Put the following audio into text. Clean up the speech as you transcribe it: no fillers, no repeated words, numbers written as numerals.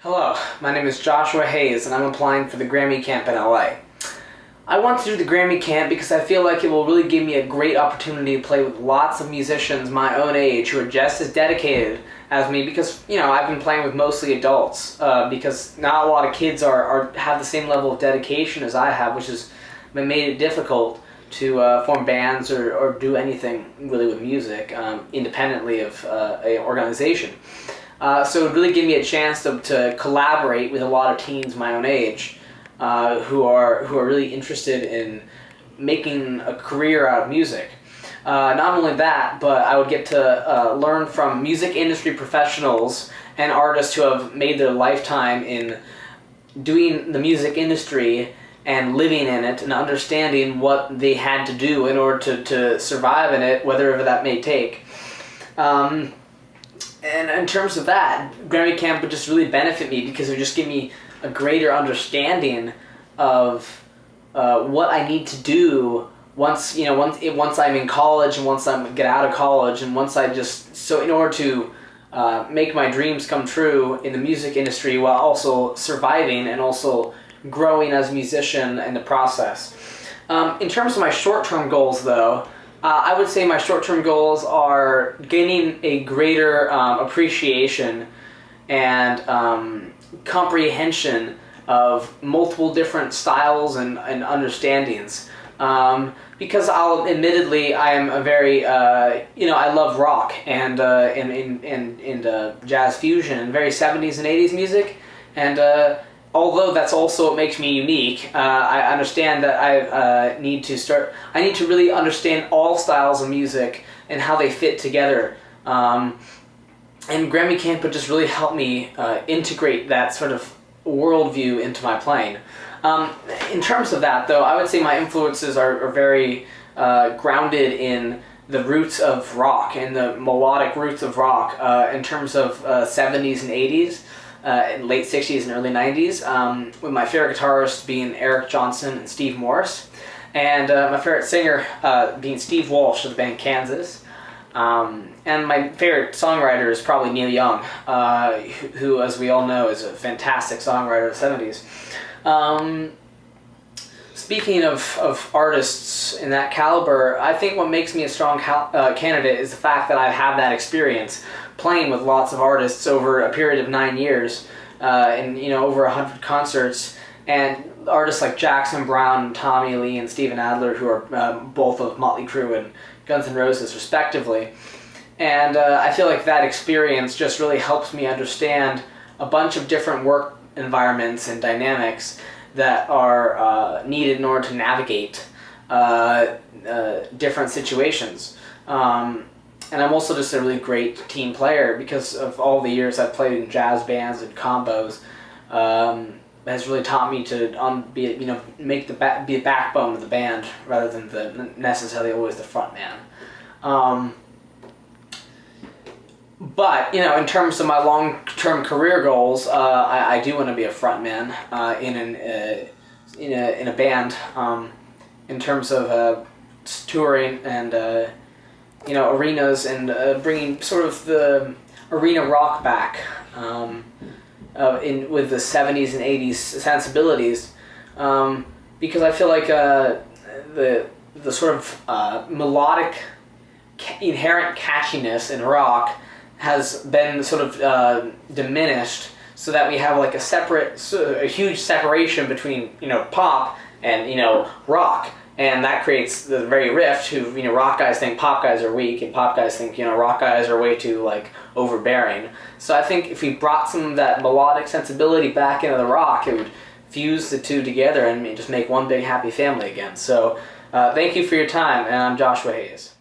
Hello, my name is Joshua Hayes and I'm applying for the Grammy camp in LA. I want to do the Grammy camp because I feel like it will really give me a great opportunity to play with lots of musicians my own age who are just as dedicated as me because, I've been playing with mostly adults because not a lot of kids have the same level of dedication as I have, which has made it difficult to form bands or do anything really with music independently of an organization. So it would really give me a chance to collaborate with a lot of teens my own age who are really interested in making a career out of music. Not only that, but I would get to learn from music industry professionals and artists who have made their lifetime in doing the music industry and living in it and understanding what they had to do in order to survive in it, whatever that may take. And in terms of that, Grammy camp would just really benefit me because it would just give me a greater understanding of what I need to do once I'm in college and once I get out of college and in order to make my dreams come true in the music industry while also surviving and also growing as a musician in the process. In terms of my short-term goals, though, I would say my short-term goals are gaining a greater appreciation and comprehension of multiple different styles and understandings. Because admittedly, I am a very, I love rock and jazz fusion and very 70s and 80s music. And although that's also what makes me unique, I understand that I need to really understand all styles of music and how they fit together. And Grammy camp would just really help me integrate that sort of worldview into my playing. In terms of that, though, I would say my influences are very grounded in the roots of rock and the melodic roots of rock in terms of 70s and 80s. Late 60s and early 90s, with my favorite guitarists being Eric Johnson and Steve Morse, and my favorite singer being Steve Walsh of the band Kansas. And my favorite songwriter is probably Neil Young, who, as we all know, is a fantastic songwriter of the 70s. Speaking of artists in that caliber, I think what makes me a strong candidate is the fact that I have that experience playing with lots of artists over a period of 9 years and over 100 concerts, and artists like Jackson Browne and Tommy Lee and Steven Adler, who are both of Motley Crue and Guns N' Roses respectively. And I feel like that experience just really helps me understand a bunch of different work environments and dynamics that are needed in order to navigate different situations. And I'm also just a really great team player because of all the years I've played in jazz bands and combos. Has really taught me to be a backbone of the band rather than necessarily always the front man. But in terms of my long-term career goals, I do want to be a front man in a band. In terms of touring and arenas and bringing sort of the arena rock back with the 70s and 80s sensibilities, because I feel like the sort of melodic inherent catchiness in rock has been sort of diminished, so that we have like a huge separation between pop and rock. And that creates the very rift who, rock guys think pop guys are weak, and pop guys think, rock guys are way too, overbearing. So I think if we brought some of that melodic sensibility back into the rock, it would fuse the two together and just make one big happy family again. So thank you for your time, and I'm Joshua Hayes.